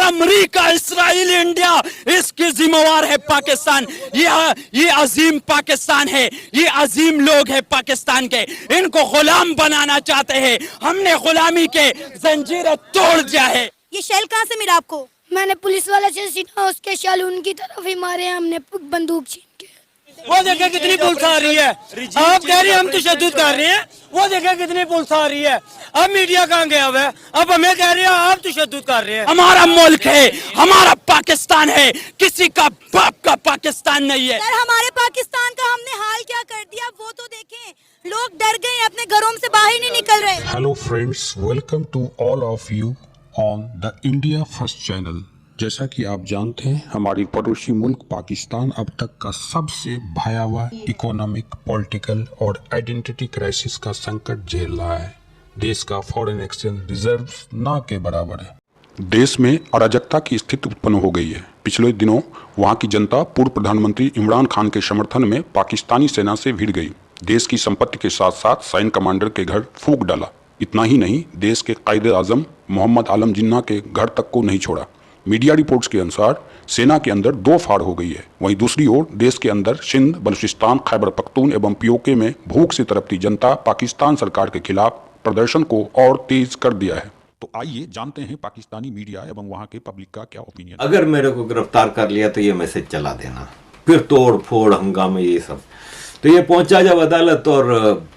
America, Israel, India, इसकी जिम्मेवार है पाकिस्तान। ये अजीम पाकिस्तान है, ये अजीम लोग हैं पाकिस्तान के। इनको गुलाम बनाना चाहते हैं। हमने गुलामी के जंजीरें तोड़ दिया है। ये शेल कहाँ से मिला आपको? मैंने पुलिस वाले से सीना, उसके शेल उनकी तरफ ही मारे हैं हमने बंदूक छीन के। वो देखा कितनी पुलिस आ रही है। आप कह रही है हम तशद्दुद कर रहे हैं, वो देखा कितनी पुलिस आ रही है। अब मीडिया कहाँ गया हुआ है, अब हमें कह रहे हैं आप तशद्दुद कर रहे हैं। हमारा मुल्क है, हमारा पाकिस्तान है, किसी का बाप का पाकिस्तान नहीं है। सर, हमारे पाकिस्तान का हमने हाल क्या कर दिया वो तो देखें। लोग डर गए, अपने घरों से बाहर नहीं निकल रहे। Hello friends, welcome to all of you on the India first channel. जैसा कि आप जानते हैं, हमारी पड़ोसी मुल्क पाकिस्तान अब तक का सबसे भयावह इकोनॉमिक, पॉलिटिकल और आइडेंटिटी क्राइसिस का संकट झेल रहा है। देश का फॉरेन एक्सचेंज रिजर्व ना के बराबर है। देश में अराजकता की स्थिति उत्पन्न हो गई है। पिछले दिनों वहां की जनता पूर्व प्रधानमंत्री इमरान खान के समर्थन में पाकिस्तानी सेना से भिड़ गई। देश की संपत्ति के साथ साथ सैन्य कमांडर के घर फूंक डाला। इतना ही नहीं, देश के कायदे आजम मोहम्मद आलम जिन्ना के घर तक को नहीं छोड़ा। मीडिया रिपोर्ट्स के अनुसार सेना के अंदर 2 फाड़ हो गई है। वहीं दूसरी ओर देश के अंदर सिंध, बलूचिस्तान, खैबर पख्तून एवं पीओके में भूख से तड़पती जनता पाकिस्तान सरकार के खिलाफ प्रदर्शन को और तेज कर दिया है। तो आइए जानते हैं पाकिस्तानी मीडिया एवं वहां के पब्लिक का क्या ओपिनियन। अगर मेरे को गिरफ्तार कर लिया तो ये मैसेज चला देना, फिर तोड़ फोड़ हंगामे ये सब। तो ये पहुंचा जब अदालत और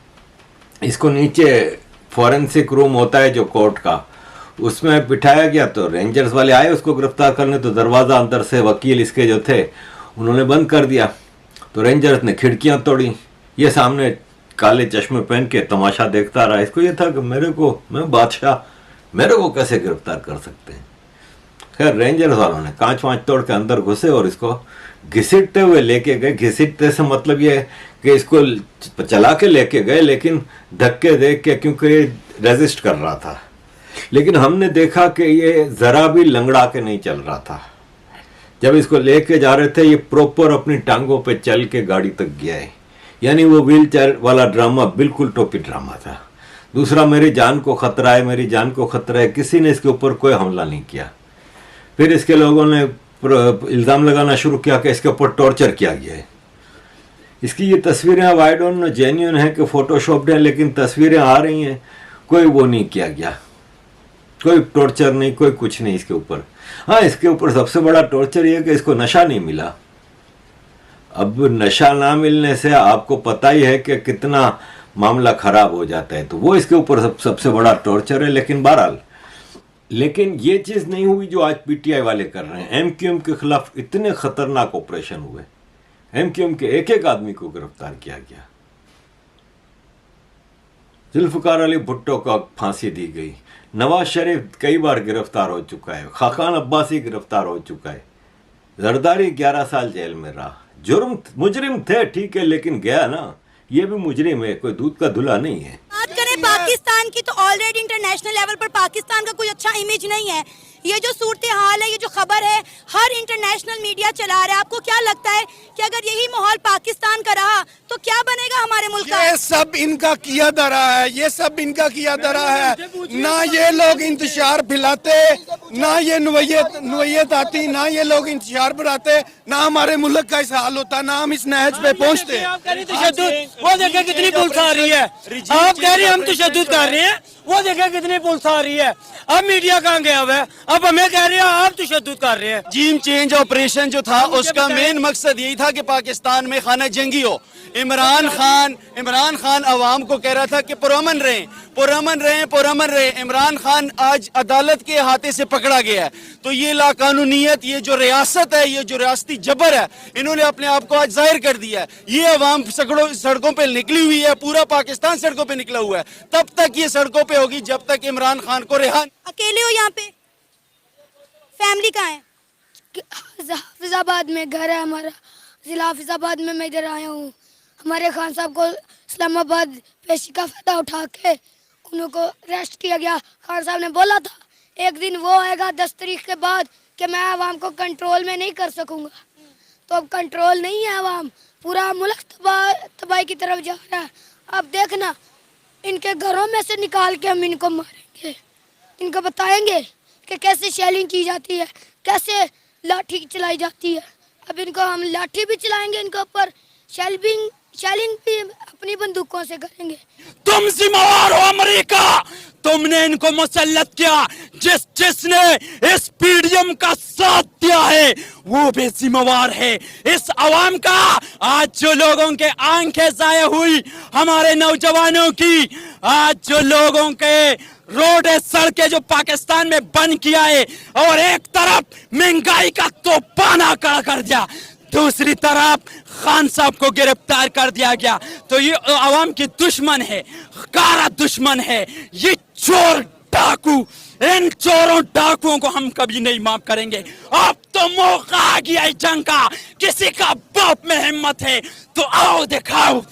इसको नीचे फॉरेंसिक रूम होता है जो कोर्ट का, उसमें बिठाया गया तो रेंजर्स वाले आए उसको गिरफ्तार करने। तो दरवाज़ा अंदर से वकील इसके जो थे उन्होंने बंद कर दिया। तो रेंजर्स ने खिड़कियां तोड़ी। ये सामने काले चश्मे पहन के तमाशा देखता रहा। इसको ये था कि मैं बादशाह, मेरे को कैसे गिरफ्तार कर सकते हैं। खैर रेंजर्स वालों ने कांच वाँच तोड़ के अंदर घुसे और इसको घिसटते हुए लेके गए। घिसटते से मतलब ये है कि इसको चला के लेके गए, लेकिन धक्के देख के, क्योंकि ये रेजिस्ट कर रहा था। लेकिन हमने देखा कि ये जरा भी लंगड़ा के नहीं चल रहा था। जब इसको लेके जा रहे थे ये प्रॉपर अपनी टांगों पे चल के गाड़ी तक गया है। यानी वो व्हील चेयर वाला ड्रामा बिल्कुल टोपी ड्रामा था। दूसरा, मेरी जान को खतरा है, मेरी जान को खतरा है, किसी ने इसके ऊपर कोई हमला नहीं किया। फिर इसके लोगों ने इल्ज़ाम लगाना शुरू किया कि इसके ऊपर टॉर्चर किया गया है। इसकी ये तस्वीरें अब आई डोंट नो जेन्युइन है कि फोटोशॉप्ड है, लेकिन तस्वीरें आ रही हैं, कोई वो नहीं किया गया, कोई टॉर्चर नहीं, कोई कुछ नहीं इसके ऊपर। हाँ, इसके ऊपर सबसे बड़ा टॉर्चर ये है कि इसको नशा नहीं मिला। अब नशा ना मिलने से आपको पता ही है कि कितना मामला खराब हो जाता है। तो वो इसके ऊपर सबसे बड़ा टॉर्चर है। लेकिन बहरहाल, लेकिन ये चीज़ नहीं हुई जो आज पीटीआई वाले कर रहे हैं। एमक्यूएम के खिलाफ इतने खतरनाक ऑपरेशन हुए, एमक्यूएम के एक एक आदमी को गिरफ्तार किया गया। जुल्फकार अली भुट्टो को फांसी दी गई। नवाज शरीफ कई बार गिरफ्तार हो चुका है। खाकान अब्बासी गिरफ्तार हो चुका है। जरदारी 11 साल जेल में रहा। जुर्म मुजरिम थे, ठीक है, लेकिन गया ना। ये भी मुजरिम है, कोई दूध का धुला नहीं है। बात करें पाकिस्तान की तो ऑलरेडी इंटरनेशनल लेवल पर पाकिस्तान का कोई अच्छा इमेज नहीं है। ये जो सूरत हाल है, ये जो खबर है, हर इंटरनेशनल मीडिया चला रहा है। आपको क्या लगता है कि अगर यही माहौल पाकिस्तान का रहा तो क्या बनेगा हमारे मुल्क का? ये सब इनका किया धरा है, ये सब इनका किया धरा है। ना ये लोग इंतशार फैलाते, ना ये नवैयत आती, ना ये लोग इंतशार बढ़ाते, ना हमारे मुल्क का इस हाल होता, ना हम इस नहज पे पहुँचते। वो देखा कितनी पुलिस आ रही है। आप कह रही है हम तशद्दुद कर रहे हैं, वो देखा कितनी पुलिस आ रही है। अब मीडिया कहाँ गया हुआ है, अब हमें कह रहे हैं आप तशद्दुद कर रहे हैं। regime चेंज ऑपरेशन जो था उसका मेन मकसद यही था कि पाकिस्तान में खाना जंगी हो। इमरान खान अवाम को कह रहा था कि पुरअमन रहें। इमरान खान आज अदालत के हाथे से पकड़ा गया है। तो ये लाकानूनियत, ये जो रियासत है, ये जो रियासती जबर है, इन्होंने अपने आप को आज जाहिर कर दिया है। ये अवाम सड़कों पे निकली हुई है, पूरा पाकिस्तान सड़कों पे निकला हुआ है। तब तक ये सड़कों पे होगी जब तक इमरान खान को रिहा। अकेले हो यहाँ पे? फैमिली कहाँ है? हाफिजाबाद में घर है हमारा, जिला हाफिजाबाद में मैं इधर आया हूँ। हमारे खान साहब को इस्लामाबाद पेशी का फायदा उठा के उनको अरेस्ट किया गया। खान साहब ने बोला था एक दिन वो आएगा 10 तारीख के बाद कि मैं आवाम को कंट्रोल में नहीं कर सकूँगा। तो अब कंट्रोल नहीं है, आवाम पूरा मुल्क तबाही की तरफ जा रहा है। अब देखना, इनके घरों में से निकाल के हम इनको मारेंगे। इनको बताएंगे कि कैसे शेलिंग की जाती है, कैसे लाठी चलाई जाती है। अब इनको हम लाठी भी चलाएंगे, इनके ऊपर शेलिंग भी अपनी बंदूकों से करेंगे। तुम जिम्मेवार हो अमेरिका, तुमने इनको मुसल्लत किया। जिसने इस पीडीएम का साथ दिया है वो भी जिम्मेवार है। इस अवाम का आज जो लोगों के आंखें जाया हुई, हमारे नौजवानों की आज जो लोगों के रोड सड़कें जो पाकिस्तान में बंद किया है, और एक तरफ महंगाई का तूफान खड़ा कर दिया, दूसरी तरफ खान साहब को गिरफ्तार कर दिया गया। तो ये अवाम की दुश्मन है, कारा दुश्मन है, ये चोर डाकू। इन चोरों डाकुओं को हम कभी नहीं माफ करेंगे। अब तो मौका आ गया है जंग का, किसी का बाप में हिम्मत है तो आओ दिखाओ।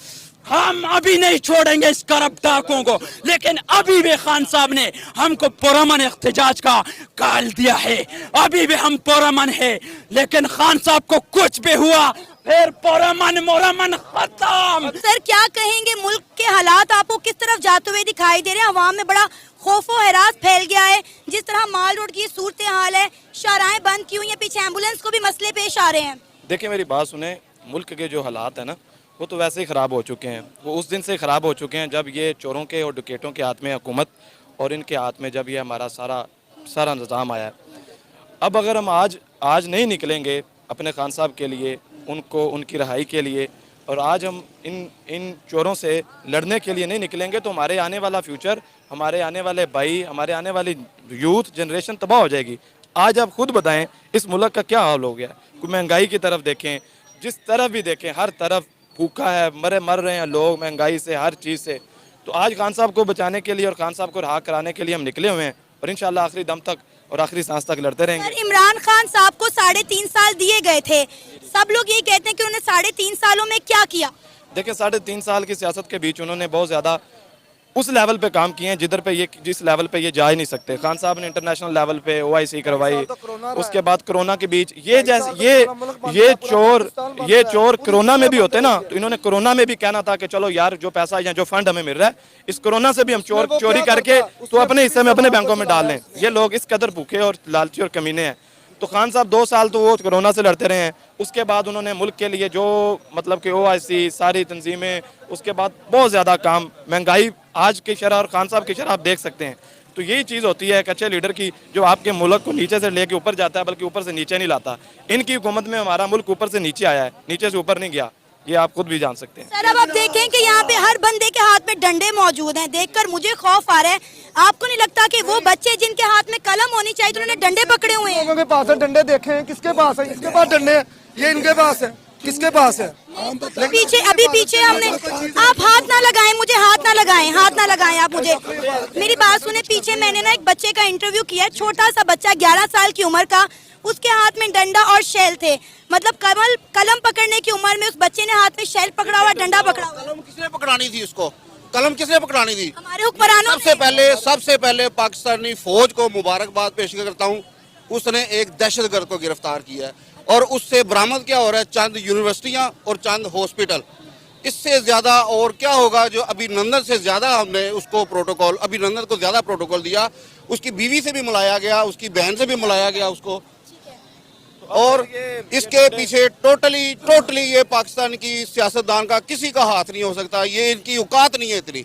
हम अभी नहीं छोड़ेंगे इस करप्ट डाकुओं को, लेकिन अभी भी खान साहब ने हमको पुरअमन एहतजाज का काल दिया है। अभी भी हम पुरअमन है, लेकिन खान साहब को कुछ भी हुआ फिर पुरअमन मुरअमन खत्म। सर क्या कहेंगे, मुल्क के हालात आपको किस तरफ जाते हुए दिखाई दे रहे हैं? अवाम में बड़ा खौफ व हरास फैल गया है। जिस तरह माल रोड की सूरत हाल है, शाहराहें बंद की हुई हैं, पीछे एम्बुलेंस को भी मसले पेश आ रहे हैं। देखिए मेरी बात सुने, मुल्क के जो हालात है ना वो तो वैसे ही ख़राब हो चुके हैं। वो उस दिन से ख़राब हो चुके हैं जब ये चोरों के और डकैतों के हाथ में हुकूमत और इनके हाथ में जब ये हमारा सारा निज़ाम आया है। अब अगर हम आज नहीं निकलेंगे अपने खान साहब के लिए, उनको उनकी रहाई के लिए, और आज हम इन चोरों से लड़ने के लिए नहीं निकलेंगे तो हमारे आने वाला फ्यूचर, हमारे आने वाले भाई, हमारे आने वाली यूथ जनरेशन तबाह हो जाएगी। आज आप खुद बताएं इस मुल्क का क्या हाल हो गया। महंगाई की तरफ देखें, जिस तरफ भी देखें हर तरफ भूखा है, मर रहे हैं लोग महंगाई से, हर चीज़ से। तो आज खान साहब को बचाने के लिए और खान साहब को रहा कराने के लिए हम निकले हुए हैं, और इंशाल्लाह आखिरी दम तक और आखिरी सांस तक लड़ते रहेंगे। इमरान खान साहब को 3.5 साल दिए गए थे, सब लोग ये कहते हैं कि उन्होंने 3.5 सालों में क्या किया? देखिए 3.5 साल की सियासत के बीच उन्होंने बहुत ज़्यादा उस लेवल पे काम किए हैं जिस लेवल पे ये जा ही नहीं सकते। खान साहब ने इंटरनेशनल लेवल पे OIC करवाई, उसके बाद कोरोना के बीच ये चोर कोरोना में भी होते ना, तो इन्होंने कोरोना में भी कहना था कि चलो यार जो पैसा या जो फंड हमें मिल रहा है इस कोरोना से भी हम चोरी करके तो अपने हिस्से में अपने बैंकों में डाल लें। ये लोग इस कदर भूखे और लालची और कमीने हैं। तो खान साहब 2 साल तो वो कोरोना से लड़ते रहे हैं, उसके बाद उन्होंने मुल्क के लिए जो मतलब कि OIC सारी तंजीमें, उसके बाद बहुत ज़्यादा काम, महंगाई आज की शरह और खान साहब की शरह आप देख सकते हैं। तो यही चीज़ होती है एक अच्छे लीडर की, जो आपके मुल्क को नीचे से लेके ऊपर जाता है, बल्कि ऊपर से नीचे नहीं लाता। इनकी हुकूमत में हमारा मुल्क ऊपर से नीचे आया है, नीचे से ऊपर नहीं गया, ये आप खुद भी जान सकते हैं। सर अब आप देखें कि यहाँ पे हर बंदे के हाथ में डंडे मौजूद हैं, देखकर मुझे खौफ आ रहा है। आपको नहीं लगता कि वो बच्चे जिनके हाथ में कलम होनी चाहिए तो उन्होंने डंडे पकड़े हुए हैं? लोगों के पास है डंडे, देखे हैं किसके पास है? इसके पास डंडे हैं, ये इनके पास है, किसके पास है? पीछे हमने, आप हाथ ना लगाएं, मुझे हाथ ना लगाएं आप मुझे। मेरी बात सुने, पीछे मैंने ना एक बच्चे का इंटरव्यू किया, छोटा सा बच्चा 11 साल की उम्र का, उसके हाथ में डंडा और शेल थे। मतलब कलम पकड़ने की उम्र में उस बच्चे ने हाथ में शेल पकड़ा हुआ, डंडा पकड़ा हुआ। कलम किसने पकड़ानी थी उसको? कलम किसने पकड़ानी थी? हमारे हुक्मरानों ने। सबसे पहले पाकिस्तानी फौज को मुबारकबाद पेश करता हूँ, उसने एक दहशतगर्द को गिरफ्तार किया है, और उससे बरामद क्या हो रहा है? चंद यूनिवर्सिटियां और चंद हॉस्पिटल। इससे ज्यादा और क्या होगा? जो अभिनंदन से ज्यादा हमने उसको प्रोटोकॉल, अभिनंदन को ज्यादा प्रोटोकॉल दिया, उसकी बीवी से भी मिलाया गया, उसकी बहन से भी मिलाया गया उसको। और इसके पीछे टोटली ये पाकिस्तान की सियासतदान का किसी का हाथ नहीं हो सकता, ये इनकी औकात नहीं है इतनी।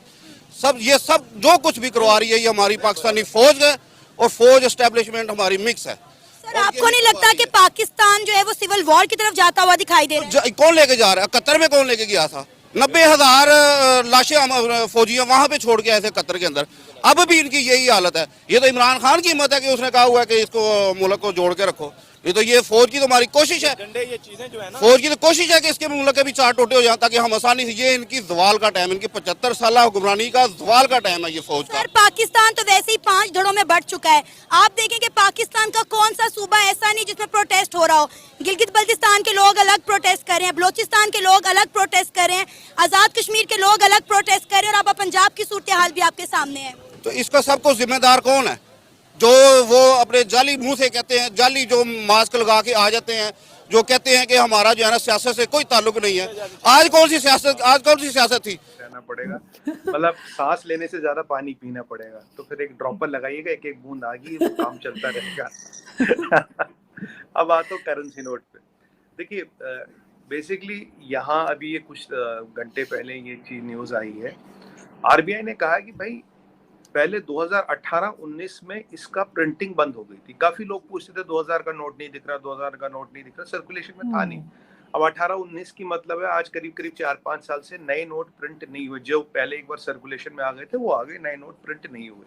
ये सब जो कुछ भी करवा रही है ये हमारी पाकिस्तानी फौज है, और फौज एस्टेब्लिशमेंट हमारी मिक्स है। सर आपको नहीं लगता कि पाकिस्तान जो है वो सिविल वॉर की तरफ जाता हुआ दिखाई दे रहा है? कौन लेके जा रहा है? कतर में कौन लेके गया था? 90,000 लाशें फौजियां वहां पे छोड़ के आए थे कतर के अंदर। अब भी इनकी यही हालत है। ये तो इमरान खान की हिम्मत है कि उसने कहा हुआ है कि इसको मुल्क को जोड़ के रखो। ये फौज की तो हमारी कोशिश है, ये चीजें जो है ना, फौज की तो कोशिश है कि इसके मुल्क के भी 4 टोटे हो जाए ताकि हम आसानी से, ये इनकी जवाल का टाइम, इनकी 75 साल हुक्मरानी का जवाल का टाइम है ये फौज का। सर पाकिस्तान तो वैसे ही 5 धड़ों में बढ़ चुका है। आप देखें कि पाकिस्तान का कौन सा सूबा ऐसा नहीं जिसमें प्रोटेस्ट हो रहा हो। गिलगित बल्तिस्तान के लोग अलग प्रोटेस्ट कर रहे हैं, बलोचिस्तान के लोग अलग प्रोटेस्ट कर रहे हैं, आजाद कश्मीर के लोग अलग प्रोटेस्ट कर रहे हैं, और अब पंजाब की सूरत हाल भी आपके सामने है। तो इसका सबको जिम्मेदार कौन है? जो वो अपने जाली मुंह से कहते हैं, जाली जो मास्क लगा के आ जाते हैं, जो कहते हैं कि हमारा जो है ना सियासत से कोई ताल्लुक नहीं है। आज कौन सी सियासत थी? रहना पड़ेगा, मतलब सांस लेने से ज्यादा पानी पीना पड़ेगा। तो फिर एक ड्रॉपर लगाइएगा, एक एक बूंद आगी, वो काम चलता रहेगा। अब आ तो करेंसी नोट पे देखिए, बेसिकली यहाँ अभी ये कुछ घंटे पहले ये चीज न्यूज आई है, आरबीआई ने कहा कि भाई पहले 2018-19 में इसका प्रिंटिंग बंद हो गई थी। काफी लोग पूछते थे 2000 का नोट नहीं दिख रहा, 2000 का नोट नहीं दिख रहा, सर्कुलेशन में था नहीं। अब 18-19 की मतलब है आज करीब करीब 4-5 साल से नए नोट प्रिंट नहीं हुए। जो पहले एक बार सर्कुलेशन में आ गए थे वो आ गए, नए नोट प्रिंट नहीं हुए।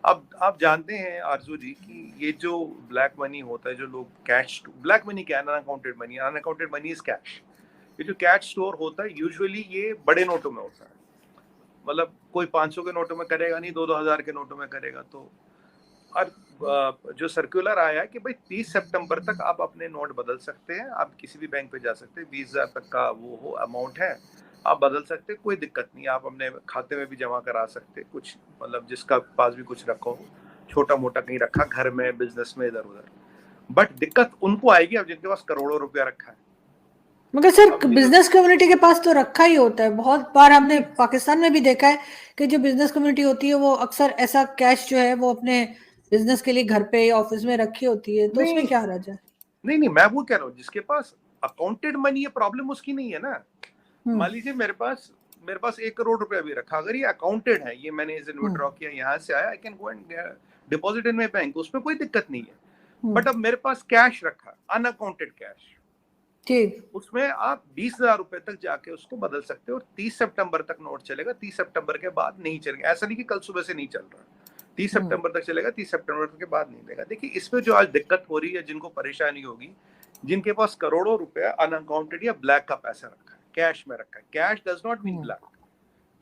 अब आप जानते हैं आरजू जी कि ये जो ब्लैक मनी होता है, जो लोग कैश, ब्लैक मनी क्या है, unaccounted money, unaccounted money is cash. ये जो कैश स्टोर होता है यूजुअली ये बड़े नोटों में होता है, मतलब कोई 500 के नोटों में करेगा नहीं, 2-2000 के नोटों में करेगा। तो और जो सर्कुलर आया है कि भाई 30 सितंबर तक आप अपने नोट बदल सकते हैं, आप किसी भी बैंक पे जा सकते हैं, 20,000 तक का वो हो अमाउंट है, आप बदल सकते हैं, कोई दिक्कत नहीं, आप अपने खाते में भी जमा करा सकते हैं। कुछ मतलब जिसका पास भी कुछ रखा हो, छोटा मोटा कहीं रखा, घर में, बिजनेस में, इधर उधर। बट दिक्कत उनको आएगी अब जिनके पास करोड़ों रुपया रखा है। मगर सर बिजनेस कम्युनिटी के पास तो रखा ही होता है। बहुत बार हमने पाकिस्तान में भी देखा है कि जो बिजनेस कम्युनिटी होती है वो अक्सर ऐसा कैश जो है वो अपने बिजनेस के लिए घर पे या ऑफिस में रखी होती है, तो उसमें क्या हर्ज है? नहीं, मैं वो कह रहा हूँ जिसके पास अकाउंटेड मनी है, प्रॉब्लम उसकी नहीं है ना। मान लीजिए मेरे पास 1 करोड़ रुपया भी रखा, अगर ये अकाउंटेड है, ये मैंने विड्रॉ किया, यहाँ से आया, I can go and deposit in my bank, उसमें कोई दिक्कत नहीं है। बट अब मेरे पास कैश रखा, अनअकाउंटेड कैश, ठीक, उसमें आप 20,000 रुपए तक जाके उसको बदल सकते हो और 30 सितंबर तक नोट चलेगा। 30 सितंबर के बाद नहीं चलेगा। ऐसा नहीं कि कल सुबह से नहीं चल रहा, 30 सितंबर तक चलेगा, 30 सितंबर के बाद नहीं देगा। देखिए इसमें जो आज दिक्कत हो रही है, जिनको परेशानी होगी, जिनके पास करोड़ों रुपया अनअकाउंटेड या ब्लैक का पैसा रखा है, कैश में रखा है। Cash does not mean black,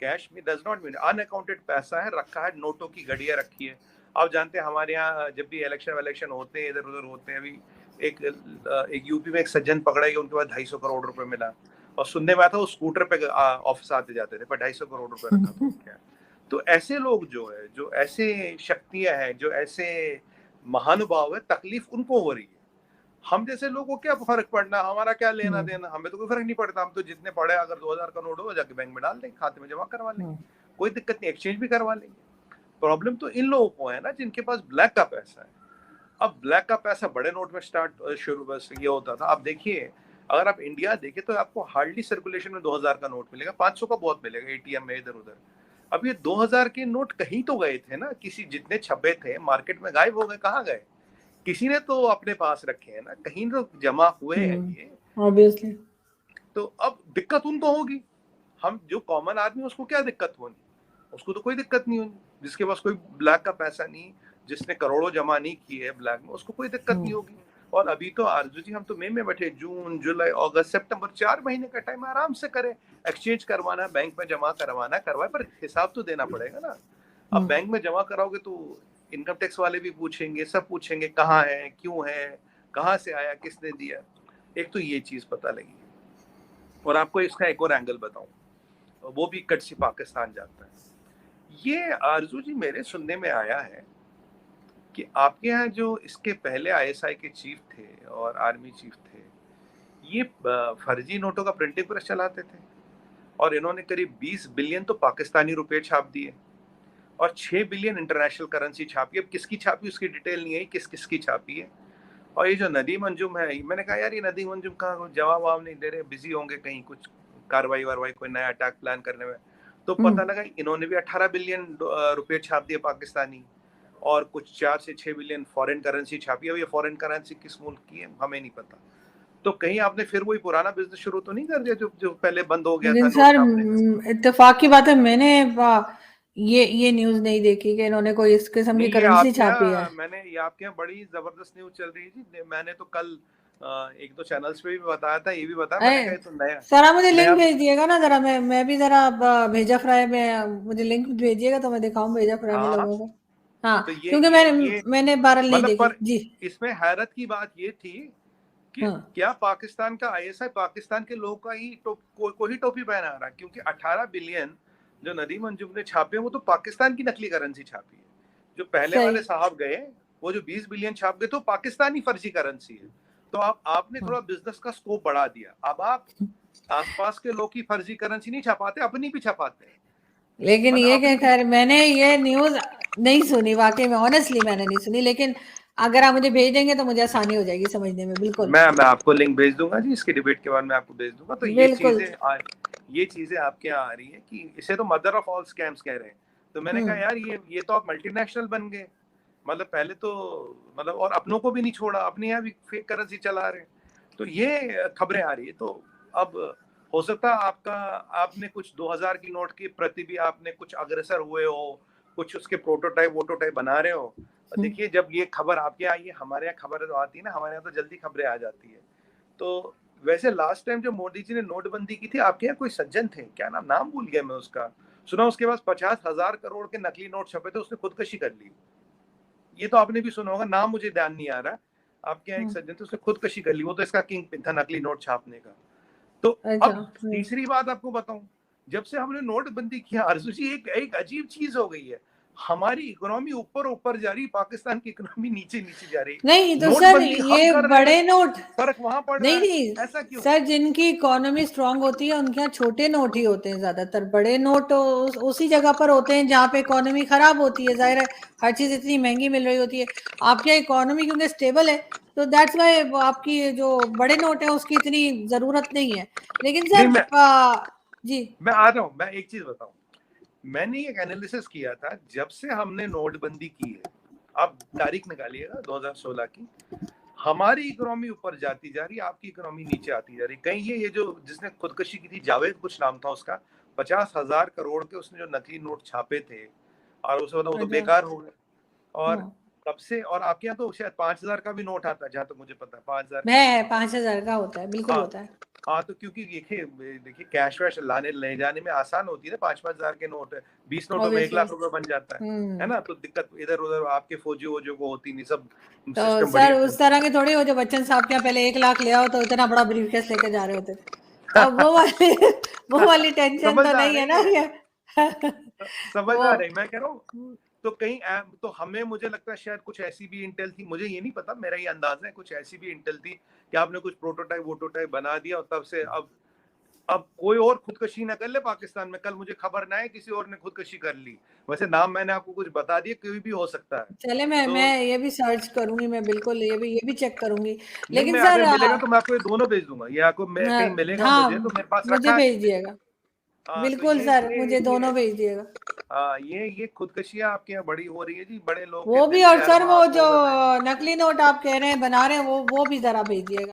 cash में डज नॉट मीन अनअकाउंटेड पैसा है, रखा है, नोटों की घड़ियां रखी है। आप जानते हैं हमारे यहाँ जब भी इलेक्शन होते हैं, इधर उधर होते हैं, अभी एक यूपी में एक सज्जन पकड़ा गया, उनके पास 250 करोड़ रुपए मिला, और सुनने में आया था वो स्कूटर पे ऑफिस आते जाते थे, पर 250 करोड़ रुपए रखा था क्या। तो ऐसे लोग जो है, जो ऐसे शक्तियां हैं, जो ऐसे महानुभाव है, तकलीफ उनको हो रही है। हम जैसे लोगों को क्या फर्क पड़ना, हमारा क्या लेना देना, हमें तो कोई फर्क नहीं पड़ता। हम तो जितने पड़े, अगर 2000 का नोट हो जाके बैंक में डाल देंगे, खाते में जमा करवा लेंगे, कोई दिक्कत नहीं, एक्सचेंज भी करवा लेंगे। प्रॉब्लम तो इन लोगों को है ना जिनके पास ब्लैक का पैसा है। अब ब्लैक का पैसा बड़े नोट में शुरू बस ये होता था। आप देखिए, अगर आप इंडिया देखें तो आपको हार्डली सर्कुलेशन में 2000 का नोट मिलेगा, 500 का बहुत मिलेगा एटीएम में इधर उधर। अब ये 2000 के नोट कहीं तो गए थे ना, किसी जितने छपे थे मार्केट में गायब हो गए, कहाँ गए? किसी ने तो अपने पास रखे हैं ना, कहीं तो जमा हुए हैं ये, ऑब्वियसली। तो अब दिक्कत उनको होगी। हम जो कॉमन आदमी, उसको क्या दिक्कत होनी? उसको तो कोई दिक्कत नहीं होगी। जिसके पास कोई ब्लैक का पैसा नहीं, जिसने करोड़ों जमा नहीं किए है ब्लैक में, उसको कोई दिक्कत नहीं होगी। और अभी तो आरजू जी हम तो मई में बैठे, जून, जुलाई, अगस्त, सितंबर, 4 महीने का टाइम आराम से करें। एक्सचेंज करवाना, बैंक में जमा करवाना करवाए, पर हिसाब तो देना पड़ेगा ना। अब बैंक में जमा कराओगे तो इनकम टैक्स वाले भी पूछेंगे, सब पूछेंगे कहाँ है, क्यों है, कहाँ से आया, किसने दिया। एक तो ये चीज पता लगी। और आपको इसका एक और एंगल बताऊं, वो भी कट से पाकिस्तान जाता है। ये आरजू जी मेरे सुनने में आया है कि आपके यहाँ जो इसके पहले आईएसआई के चीफ थे और आर्मी चीफ थे, ये फर्जी नोटों का प्रिंटिंग प्रेस चलाते थे, और इन्होंने करीब 20 बिलियन तो पाकिस्तानी रुपए छाप दिए और 6 बिलियन इंटरनेशनल करेंसी छापी। अब किसकी छापी उसकी डिटेल नहीं है, किसकी छापी है। और ये जो नदीम अंजुम है, मैंने कहा यार ये नदीम अंजुम का जवाब नहीं दे रहे, बिजी होंगे कहीं कुछ कार्रवाई वारवाई, कोई नया अटैक प्लान करने में। तो पता लगा इन्होंने भी 18 बिलियन रुपए छाप दिए पाकिस्तानी, और कुछ 4 से 6 बिलियन फॉरेन करेंसी छापी। अब ये फॉरेन करेंसी किस मुल्क की है हमें नहीं पता। तो कहीं आपने फिर वही पुराना बिजनेस शुरू तो नहीं कर दिया जो पहले बंद हो गया था? सर इत्तेफाक की बात है, मैंने ये न्यूज नहीं देखी कि इन्होंने कोई इस किस्म की करेंसी छापी है। मैंने ये आपके यहाँ बड़ी जबरदस्त न्यूज चल रही थी, मैंने तो कल 1-2 चैनल्स पे भी बताया था, ये भी बताया तो नया। सर आप मुझे लिंक भेज दिएगा ना जरा, मैं भी जरा भेजा फ्राई में मुझे लिंक भेजिएगा तो मैं दिखाऊं भेजा फ्राई में लोगों को। हाँ, तो क्योंकि मैंने 12 नहीं देखी जी। इसमें हैरत की बात ये थी कि क्या पाकिस्तान का आईएसआई पाकिस्तान के लोगों का ही कोई टोपी पहना रहा, क्योंकि 18 बिलियन जो नदीम अंजुम ने छापे वो तो पाकिस्तान की नकली करेंसी छापी है। जो पहले वाले साहब गए वो जो 20 बिलियन छाप गए तो पाकिस्तानी फर्जी करेंसी है। तो आपने थोड़ा बिजनेस का स्कोप बढ़ा दिया। अब आप आसपास के लोग की फर्जी करेंसी नहीं छपाते, अपनी भी छपाते हैं। लेकिन मतलब ये क्या, खैर मैंने ये न्यूज नहीं सुनी, वाकई में ऑनेस्टली मैंने नहीं सुनी, लेकिन अगर आप मुझे भेज देंगे तो मुझे आसानी हो जाएगी समझने में। बिल्कुल मैं आपको लिंक भेज दूंगा जी, इसके डिबेट के बाद मैं आपको भेज दूंगा। तो बिल्कुल। ये चीजें आपके यहाँ आ रही है कि इसे तो मदर ऑफ ऑल स्कैम्स कह रहे हैं। तो मैंने कहा यार ये तो आप मल्टीनेशनल बन गए, मतलब पहले तो मतलब, और अपनों को भी नहीं छोड़ा, अपने यहाँ भी फेक करेंसी चला रहे हैं। तो ये खबरें आ रही है। तो अब हो सकता है आपने कुछ 2000 की नोट की प्रति भी आपने कुछ अग्रसर हुए हो, कुछ उसके वोटोटाइप बना रहे हो। देखिए जब ये खबर आपके यहाँ आई है, हमारे यहाँ खबर तो आती है ना, हमारे यहाँ तो जल्दी खबरें आ जाती है। तो वैसे लास्ट टाइम जो मोदी जी ने नोटबंदी की थी, आपके यहाँ कोई सज्जन थे, क्या नाम भूल गया मैं उसका, सुना उसके पास 50,000 करोड़ के नकली नोट छपे थे, उसने खुदकशी कर ली। ये तो आपने भी सुना होगा, नाम मुझे ध्यान नहीं आ रहा। आपके यहाँ एक सज्जन थे, उसने खुदकशी कर ली, वो तो इसका किंग पिन था नकली नोट छापने का। तो अब तीसरी बात आपको बताऊं, जब से हमने नोटबंदी किया आरजू जी, एक अजीब चीज हो गई है, हमारी इकोनॉमी ऊपर जा रही, पाकिस्तान की इकोनॉमी नीचे जा रही। नहीं तो सर ये बड़े नोट फर्क वहां पड़ रहा है, ऐसा क्यों? सर जिनकी इकोनॉमी स्ट्रांग होती है उनके यहाँ छोटे नोट ही होते हैं ज्यादातर, बड़े नोट उसी जगह पर होते हैं जहाँ पे इकोनॉमी खराब होती है। जाहिर है हर चीज इतनी महंगी मिल रही होती है, आपके यहाँ इकोनॉमी क्योंकि स्टेबल है तो दैट्स वाई आपकी जो बड़े नोट है उसकी इतनी जरूरत नहीं है। लेकिन सर जी मैं आ रहा हूँ, मैं एक चीज बताऊं, मैंने एक एनालिसिस किया था जब से हमने नोटबंदी की है, आप तारीख निकालिएगा 2016 की, हमारी इकोनॉमी ऊपर जाती जा रही, आपकी इकोनॉमी नीचे आती जा रही। कहीं ये जो जिसने खुदकशी की थी, जावेद कुछ नाम था उसका, 50,000 करोड़ के उसने जो नकली नोट छापे थे और उसे वो तो बेकार हो गए। और तब से, और आपके यहाँ तो शायद 5,000 का भी नोट आता है, जहाँ तक मुझे पता है 5,000 का होता है, बिल्कुल होता है। हाँ, तो क्योंकि देखिए कैश वैश ले जाने में आसान होती है ना, 5,000 के नोट, 20 नोटों में 1 लाख रुपए बन जाता है ना। तो दिक्कत इधर उधर आपके फौजी को होती नहीं, सब तो सर उस तरह के थोड़ी हो जो बच्चन साहब के पहले 1 लाख ले आओ तो इतना बड़ा ब्रीफकेस लेके जा रहे होते थे। अब वो वाली टेंशन तो नहीं है ना। समझ आ रही, मैं कह रहा हूँ। तो कहीं तो हमें, मुझे लगता है शायद कुछ ऐसी भी इंटेल थी, मुझे ये नहीं पता, मेरा ये अंदाजा है कुछ ऐसी भी इंटेल थी कि आपने कुछ वोटोटाइप बना दिया और तब से अब कोई और खुदकशी ना कर ले पाकिस्तान में। कल मुझे खबर ना है किसी और ने खुदकशी कर ली, वैसे नाम मैंने आपको कुछ बता दिया, कोई भी हो सकता है। चले मैं ये भी सर्च करूंगी, मैं बिल्कुल ये भी चेक करूंगी। लेकिन सर मिलेगा तो मैं आपको ये दोनों भेज दूंगा, ये आपको कहीं मिलेगा मुझे तो मेरे पास मुझे भेज दिएगा। बिल्कुल सर, मुझे दोनों भेज दिएगा। ये खुदकशियां आपके यहाँ बड़ी हो रही है जी, बड़े लोग वो भी, और सर वो जो नकली नोट आप कह रहे हैं बना रहे हैं वो भी जरा भेज दिएगा।